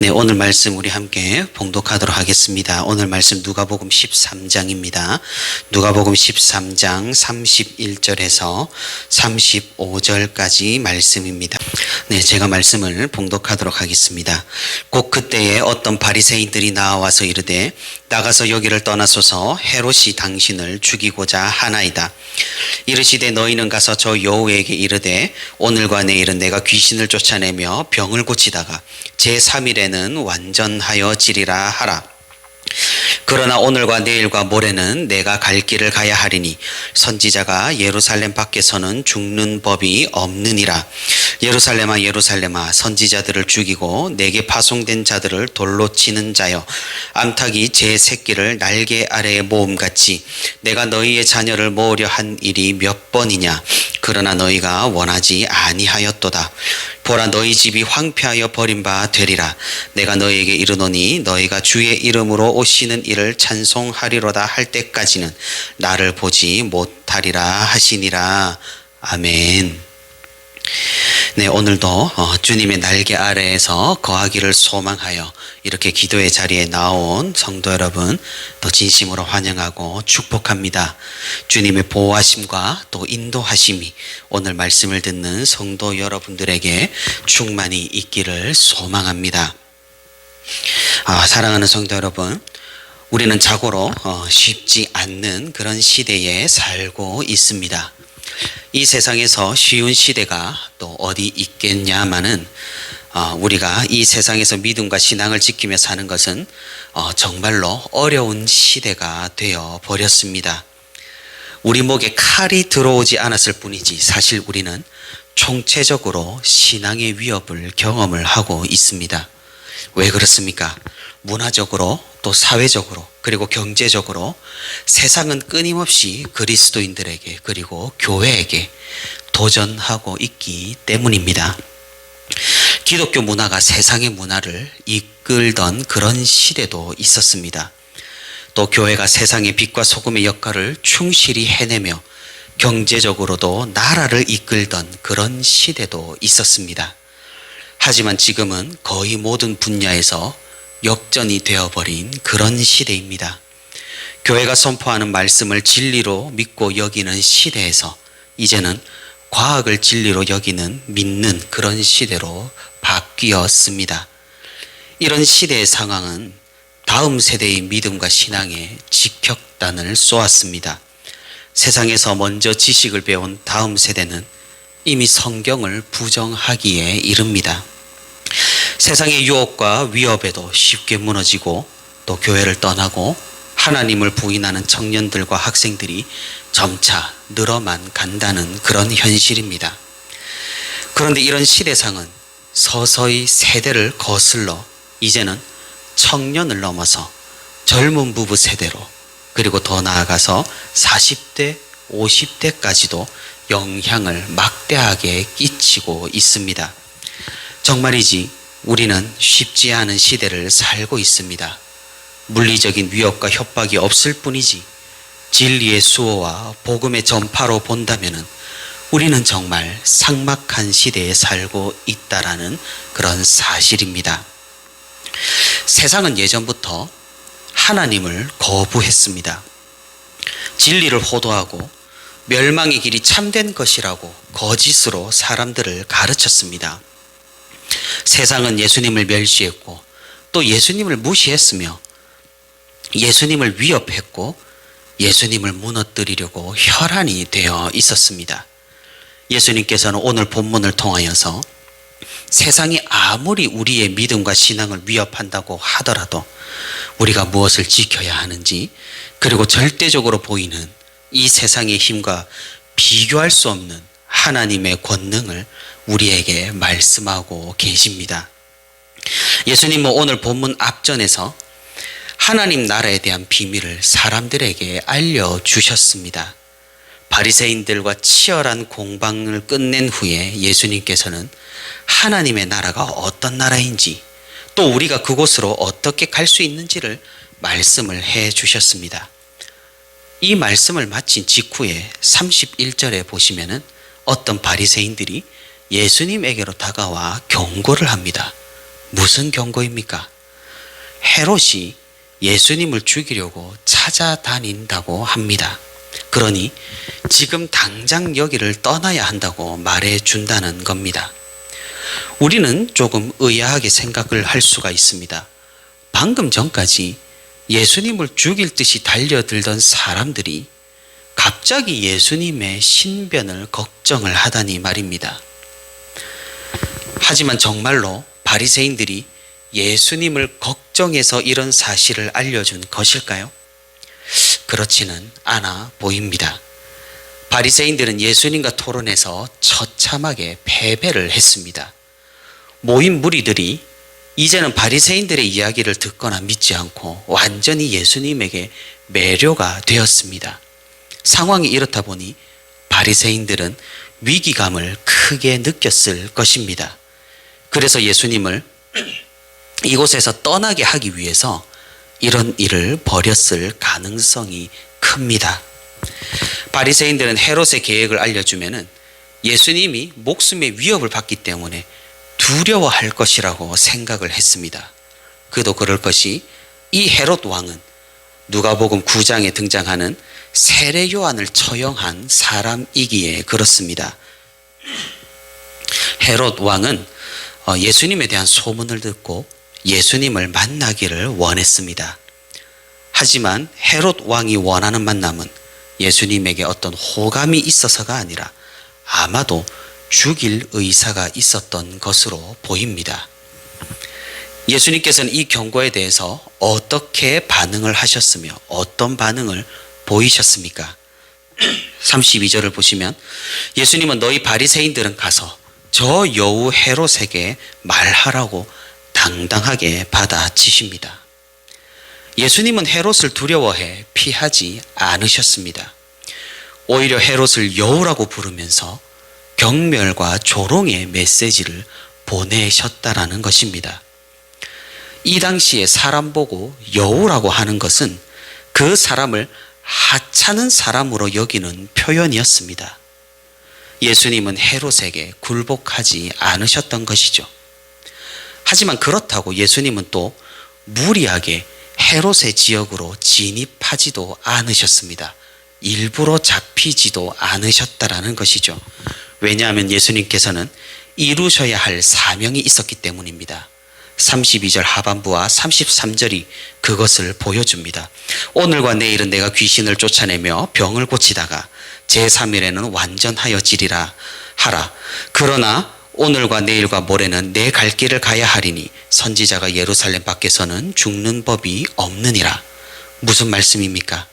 네, 오늘 말씀 우리 함께 봉독하도록 하겠습니다. 오늘 말씀 누가복음 13장입니다. 누가복음 13장 31절에서 35절까지 말씀입니다. 네, 제가 말씀을 봉독하도록 하겠습니다. 곧 그때에 어떤 바리새인들이 나와서 이르되 나가서 여기를 떠나소서 헤롯이 당신을 죽이고자 하나이다. 이르시되 너희는 가서 저 여호에게 이르되 오늘과 내일은 내가 귀신을 쫓아내며 병을 고치다가 제3일에는 완전하여지리라 하라. 그러나 오늘과 내일과 모레는 내가 갈 길을 가야 하리니 선지자가 예루살렘 밖에서는 죽는 법이 없느니라. 예루살렘아 예루살렘아 선지자들을 죽이고 내게 파송된 자들을 돌로 치는 자여, 암탉이 제 새끼를 날개 아래에 모음같이 내가 너희의 자녀를 모으려 한 일이 몇 번이냐. 그러나 너희가 원하지 아니하였도다. 보라, 너희 집이 황폐하여 버린 바 되리라. 내가 너희에게 이르노니 너희가 주의 이름으로 오시는 이를 찬송하리로다 할 때까지는 나를 보지 못하리라 하시니라. 아멘. 네, 오늘도 주님의 날개 아래에서 거하기를 소망하여 이렇게 기도의 자리에 나온 성도 여러분 또 진심으로 환영하고 축복합니다. 주님의 보호하심과 또 인도하심이 오늘 말씀을 듣는 성도 여러분들에게 충만히 있기를 소망합니다. 사랑하는 성도 여러분, 우리는 자고로 쉽지 않는 그런 시대에 살고 있습니다. 이 세상에서 쉬운 시대가 또 어디 있겠냐마는 우리가 이 세상에서 믿음과 신앙을 지키며 사는 것은 정말로 어려운 시대가 되어 버렸습니다. 우리 목에 칼이 들어오지 않았을 뿐이지 사실 우리는 총체적으로 신앙의 위협을 경험을 하고 있습니다. 왜 그렇습니까? 문화적으로 또 사회적으로 그리고 경제적으로 세상은 끊임없이 그리스도인들에게 그리고 교회에게 도전하고 있기 때문입니다. 기독교 문화가 세상의 문화를 이끌던 그런 시대도 있었습니다. 또 교회가 세상의 빛과 소금의 역할을 충실히 해내며 경제적으로도 나라를 이끌던 그런 시대도 있었습니다. 하지만 지금은 거의 모든 분야에서 역전이 되어버린 그런 시대입니다. 교회가 선포하는 말씀을 진리로 믿고 여기는 시대에서 이제는 과학을 진리로 여기는 믿는 그런 시대로 바뀌었습니다. 이런 시대의 상황은 다음 세대의 믿음과 신앙에 직격탄을 쏘았습니다. 세상에서 먼저 지식을 배운 다음 세대는 이미 성경을 부정하기에 이릅니다. 세상의 유혹과 위협에도 쉽게 무너지고 또 교회를 떠나고 하나님을 부인하는 청년들과 학생들이 점차 늘어만 간다는 그런 현실입니다. 그런데 이런 시대상은 서서히 세대를 거슬러 이제는 청년을 넘어서 젊은 부부 세대로 그리고 더 나아가서 40대, 50대까지도 영향을 막대하게 끼치고 있습니다. 정말이지 우리는 쉽지 않은 시대를 살고 있습니다. 물리적인 위협과 협박이 없을 뿐이지 진리의 수호와 복음의 전파로 본다면 우리는 정말 삭막한 시대에 살고 있다라는 그런 사실입니다. 세상은 예전부터 하나님을 거부했습니다. 진리를 호도하고 멸망의 길이 참된 것이라고 거짓으로 사람들을 가르쳤습니다. 세상은 예수님을 멸시했고 또 예수님을 무시했으며 예수님을 위협했고 예수님을 무너뜨리려고 혈안이 되어 있었습니다. 예수님께서는 오늘 본문을 통하여서 세상이 아무리 우리의 믿음과 신앙을 위협한다고 하더라도 우리가 무엇을 지켜야 하는지 그리고 절대적으로 보이는 이 세상의 힘과 비교할 수 없는 하나님의 권능을 우리에게 말씀하고 계십니다. 예수님은 오늘 본문 앞전에서 하나님 나라에 대한 비밀을 사람들에게 알려주셨습니다. 바리새인들과 치열한 공방을 끝낸 후에 예수님께서는 하나님의 나라가 어떤 나라인지 또 우리가 그곳으로 어떻게 갈 수 있는지를 말씀을 해 주셨습니다. 이 말씀을 마친 직후에 31절에 보시면은 어떤 바리새인들이 예수님에게로 다가와 경고를 합니다. 무슨 경고입니까? 헤롯이 예수님을 죽이려고 찾아다닌다고 합니다. 그러니 지금 당장 여기를 떠나야 한다고 말해준다는 겁니다. 우리는 조금 의아하게 생각을 할 수가 있습니다. 방금 전까지 예수님을 죽일 듯이 달려들던 사람들이 갑자기 예수님의 신변을 걱정을 하다니 말입니다. 하지만 정말로 바리새인들이 예수님을 걱정해서 이런 사실을 알려준 것일까요? 그렇지는 않아 보입니다. 바리새인들은 예수님과 토론해서 처참하게 패배를 했습니다. 모인 무리들이 이제는 바리새인들의 이야기를 듣거나 믿지 않고 완전히 예수님에게 매료가 되었습니다. 상황이 이렇다 보니 바리새인들은 위기감을 크게 느꼈을 것입니다. 그래서 예수님을 이곳에서 떠나게 하기 위해서 이런 일을 벌였을 가능성이 큽니다. 바리새인들은 헤롯의 계획을 알려주면은 예수님이 목숨의 위협을 받기 때문에 두려워할 것이라고 생각을 했습니다. 그도 그럴 것이 이 헤롯 왕은 누가복음 9장에 등장하는 세례 요한을 처형한 사람이기에 그렇습니다. 헤롯 왕은 예수님에 대한 소문을 듣고 예수님을 만나기를 원했습니다. 하지만 헤롯 왕이 원하는 만남은 예수님에게 어떤 호감이 있어서가 아니라 아마도 죽일 의사가 있었던 것으로 보입니다. 예수님께서는 이 경고에 대해서 어떻게 반응을 하셨으며 어떤 반응을 보이셨습니까? 32절을 보시면 예수님은 너희 바리새인들은 가서 저 여우 헤롯에게 말하라고 당당하게 받아치십니다. 예수님은 헤롯을 두려워해 피하지 않으셨습니다. 오히려 헤롯을 여우라고 부르면서 경멸과 조롱의 메시지를 보내셨다라는 것입니다. 이 당시에 사람 보고 여우라고 하는 것은 그 사람을 하찮은 사람으로 여기는 표현이었습니다. 예수님은 헤롯에게 굴복하지 않으셨던 것이죠. 하지만 그렇다고 예수님은 또 무리하게 헤롯의 지역으로 진입하지도 않으셨습니다. 일부러 잡히지도 않으셨다라는 것이죠. 왜냐하면 예수님께서는 이루셔야 할 사명이 있었기 때문입니다. 32절 하반부와 33절이 그것을 보여줍니다. 오늘과 내일은 내가 귀신을 쫓아내며 병을 고치다가 제3일에는 완전하여지리라 하라. 그러나 오늘과 내일과 모레는 내 갈 길을 가야 하리니 선지자가 예루살렘 밖에서는 죽는 법이 없느니라. 무슨 말씀입니까?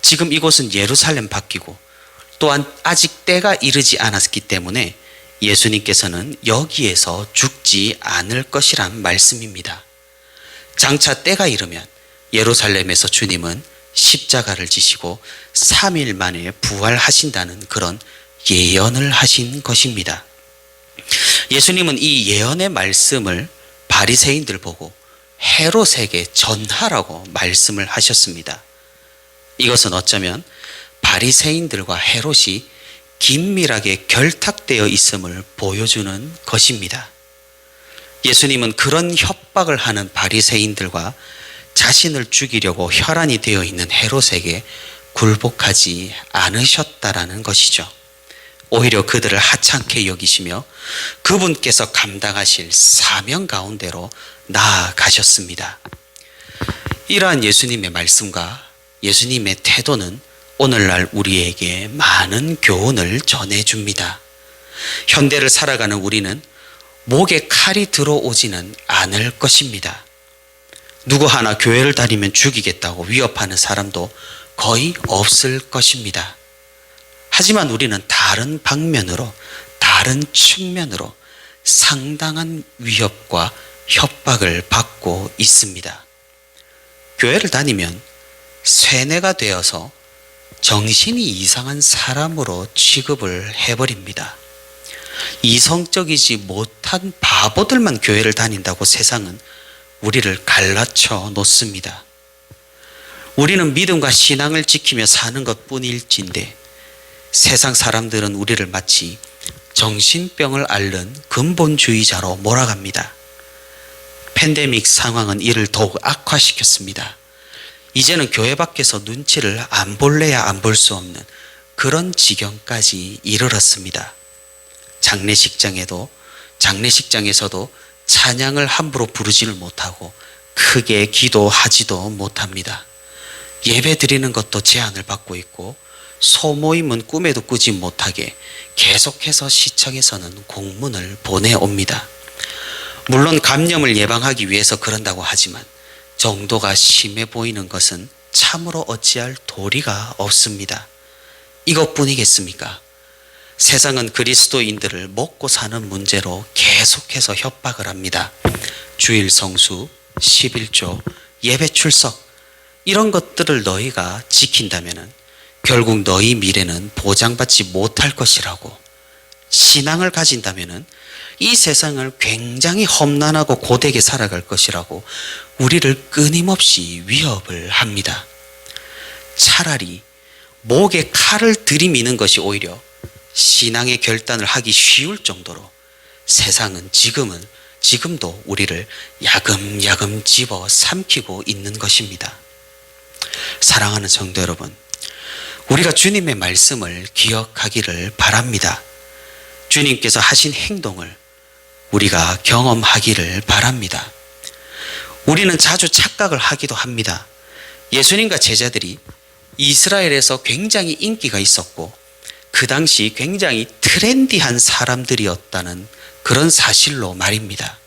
지금 이곳은 예루살렘 밖이고 또한 아직 때가 이르지 않았기 때문에 예수님께서는 여기에서 죽지 않을 것이란 말씀입니다. 장차 때가 이르면 예루살렘에서 주님은 십자가를 지시고 3일 만에 부활하신다는 그런 예언을 하신 것입니다. 예수님은 이 예언의 말씀을 바리새인들 보고 헤롯에게 전하라고 말씀을 하셨습니다. 이것은 어쩌면 바리새인들과 헤롯이 긴밀하게 결탁되어 있음을 보여주는 것입니다. 예수님은 그런 협박을 하는 바리새인들과 자신을 죽이려고 혈안이 되어 있는 헤롯에게 굴복하지 않으셨다라는 것이죠. 오히려 그들을 하찮게 여기시며 그분께서 감당하실 사명 가운데로 나아가셨습니다. 이러한 예수님의 말씀과 예수님의 태도는 오늘날 우리에게 많은 교훈을 전해줍니다. 현대를 살아가는 우리는 목에 칼이 들어오지는 않을 것입니다. 누구 하나 교회를 다니면 죽이겠다고 위협하는 사람도 거의 없을 것입니다. 하지만 우리는 다른 방면으로, 다른 측면으로 상당한 위협과 협박을 받고 있습니다. 교회를 다니면 쇠뇌가 되어서 정신이 이상한 사람으로 취급을 해버립니다. 이성적이지 못한 바보들만 교회를 다닌다고 세상은 우리를 갈라쳐 놓습니다. 우리는 믿음과 신앙을 지키며 사는 것 뿐일진데 세상 사람들은 우리를 마치 정신병을 앓는 근본주의자로 몰아갑니다. 팬데믹 상황은 이를 더욱 악화시켰습니다. 이제는 교회 밖에서 눈치를 안 볼래야 안 볼 수 없는 그런 지경까지 이르렀습니다. 장례식장에서도 찬양을 함부로 부르지를 못하고 크게 기도하지도 못합니다. 예배 드리는 것도 제한을 받고 있고 소모임은 꿈에도 꾸지 못하게 계속해서 시청에서는 공문을 보내옵니다. 물론 감염을 예방하기 위해서 그런다고 하지만 정도가 심해 보이는 것은 참으로 어찌할 도리가 없습니다. 이것뿐이겠습니까? 세상은 그리스도인들을 먹고 사는 문제로 계속해서 협박을 합니다. 주일 성수, 11조, 예배 출석 이런 것들을 너희가 지킨다면 결국 너희 미래는 보장받지 못할 것이라고, 신앙을 가진다면 이 세상을 굉장히 험난하고 고되게 살아갈 것이라고 우리를 끊임없이 위협을 합니다. 차라리 목에 칼을 들이미는 것이 오히려 신앙의 결단을 하기 쉬울 정도로 세상은 지금도 우리를 야금야금 집어 삼키고 있는 것입니다. 사랑하는 성도 여러분, 우리가 주님의 말씀을 기억하기를 바랍니다. 주님께서 하신 행동을 우리가 경험하기를 바랍니다. 우리는 자주 착각을 하기도 합니다. 예수님과 제자들이 이스라엘에서 굉장히 인기가 있었고 그 당시 굉장히 트렌디한 사람들이었다는 그런 사실로 말입니다.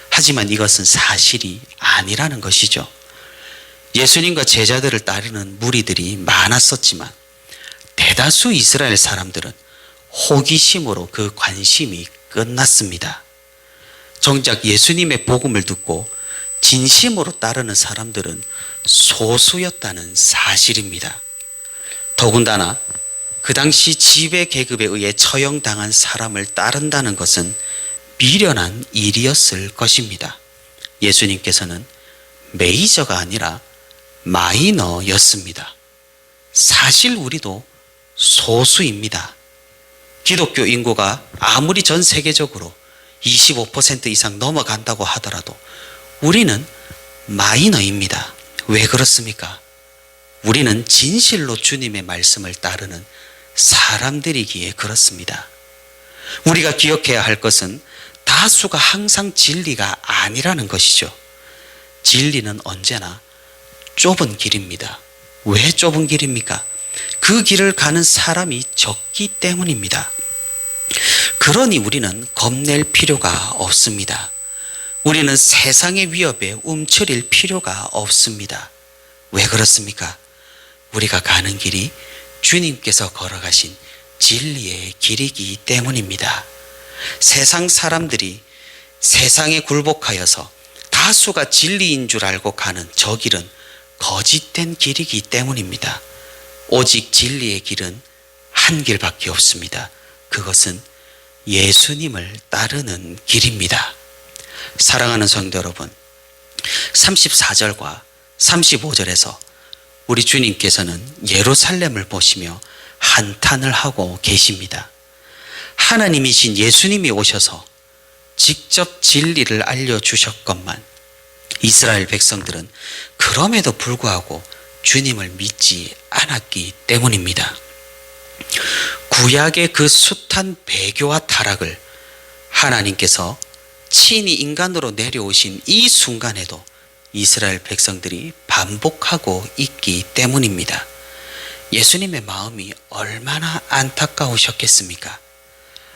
하지만 이것은 사실이 아니라는 것이죠. 예수님과 제자들을 따르는 무리들이 많았었지만 대다수 이스라엘 사람들은 호기심으로 그 관심이 끝났습니다. 정작 예수님의 복음을 듣고 진심으로 따르는 사람들은 소수였다는 사실입니다. 더군다나 그 당시 지배 계급에 의해 처형당한 사람을 따른다는 것은 미련한 일이었을 것입니다. 예수님께서는 메이저가 아니라 마이너였습니다. 사실 우리도 소수입니다. 기독교 인구가 아무리 전 세계적으로 25% 이상 넘어간다고 하더라도 우리는 마이너입니다. 왜 그렇습니까? 우리는 진실로 주님의 말씀을 따르는 사람들이기에 그렇습니다. 우리가 기억해야 할 것은 다수가 항상 진리가 아니라는 것이죠. 진리는 언제나 좁은 길입니다. 왜 좁은 길입니까? 그 길을 가는 사람이 적기 때문입니다. 그러니 우리는 겁낼 필요가 없습니다. 우리는 세상의 위협에 움츠릴 필요가 없습니다. 왜 그렇습니까? 우리가 가는 길이 주님께서 걸어가신 진리의 길이기 때문입니다. 세상 사람들이 세상에 굴복하여서 다수가 진리인 줄 알고 가는 저 길은 거짓된 길이기 때문입니다. 오직 진리의 길은 한 길밖에 없습니다. 그것은 예수님을 따르는 길입니다. 사랑하는 성도 여러분, 34절과 35절에서 우리 주님께서는 예루살렘을 보시며 한탄을 하고 계십니다. 하나님이신 예수님이 오셔서 직접 진리를 알려주셨건만 이스라엘 백성들은 그럼에도 불구하고 주님을 믿지 않았기 때문입니다. 구약의 그 숱한 배교와 타락을 하나님께서 친히 인간으로 내려오신 이 순간에도 이스라엘 백성들이 반복하고 있기 때문입니다. 예수님의 마음이 얼마나 안타까우셨겠습니까?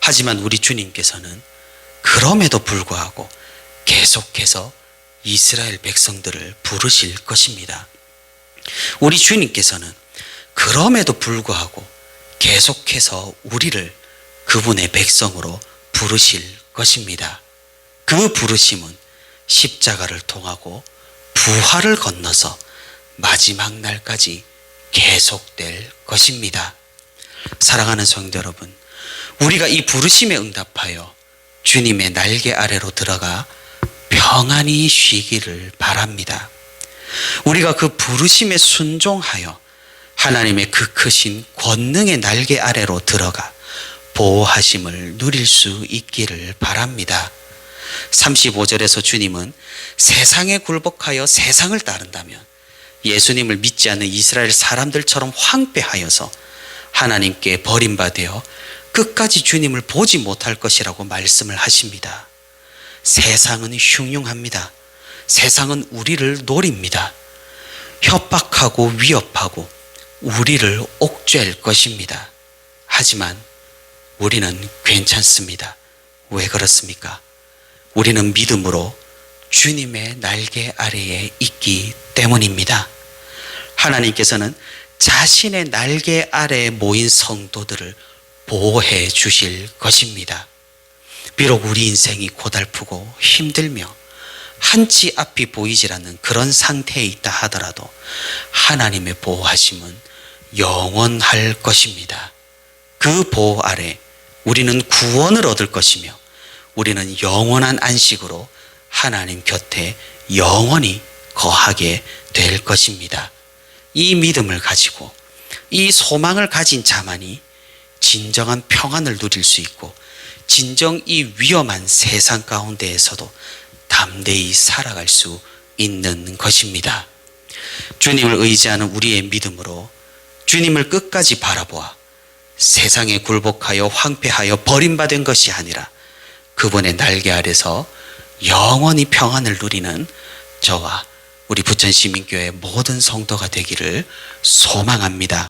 하지만 우리 주님께서는 그럼에도 불구하고 계속해서 이스라엘 백성들을 부르실 것입니다. 우리 주님께서는 그럼에도 불구하고 계속해서 우리를 그분의 백성으로 부르실 것입니다. 그 부르심은 십자가를 통하고 부활을 건너서 마지막 날까지 계속될 것입니다. 사랑하는 성도 여러분, 우리가 이 부르심에 응답하여 주님의 날개 아래로 들어가 평안히 쉬기를 바랍니다. 우리가 그 부르심에 순종하여 하나님의 그 크신 권능의 날개 아래로 들어가 보호하심을 누릴 수 있기를 바랍니다. 35절에서 주님은 세상에 굴복하여 세상을 따른다면 예수님을 믿지 않는 이스라엘 사람들처럼 황폐하여서 하나님께 버림받아 끝까지 주님을 보지 못할 것이라고 말씀을 하십니다. 세상은 흉흉합니다. 세상은 우리를 노립니다. 협박하고 위협하고 우리를 옥죄할 것입니다. 하지만 우리는 괜찮습니다. 왜 그렇습니까? 우리는 믿음으로 주님의 날개 아래에 있기 때문입니다. 하나님께서는 자신의 날개 아래에 모인 성도들을 보호해 주실 것입니다. 비록 우리 인생이 고달프고 힘들며 한치 앞이 보이질 않는 그런 상태에 있다 하더라도 하나님의 보호하심은 영원할 것입니다. 그 보호 아래 우리는 구원을 얻을 것이며 우리는 영원한 안식으로 하나님 곁에 영원히 거하게 될 것입니다. 이 믿음을 가지고 이 소망을 가진 자만이 진정한 평안을 누릴 수 있고 진정 이 위험한 세상 가운데에서도 담대히 살아갈 수 있는 것입니다. 주님을 의지하는 우리의 믿음으로 주님을 끝까지 바라보아 세상에 굴복하여 황폐하여 버림받은 것이 아니라 그분의 날개 아래서 영원히 평안을 누리는 저와 우리 부천시민교회 모든 성도가 되기를 소망합니다.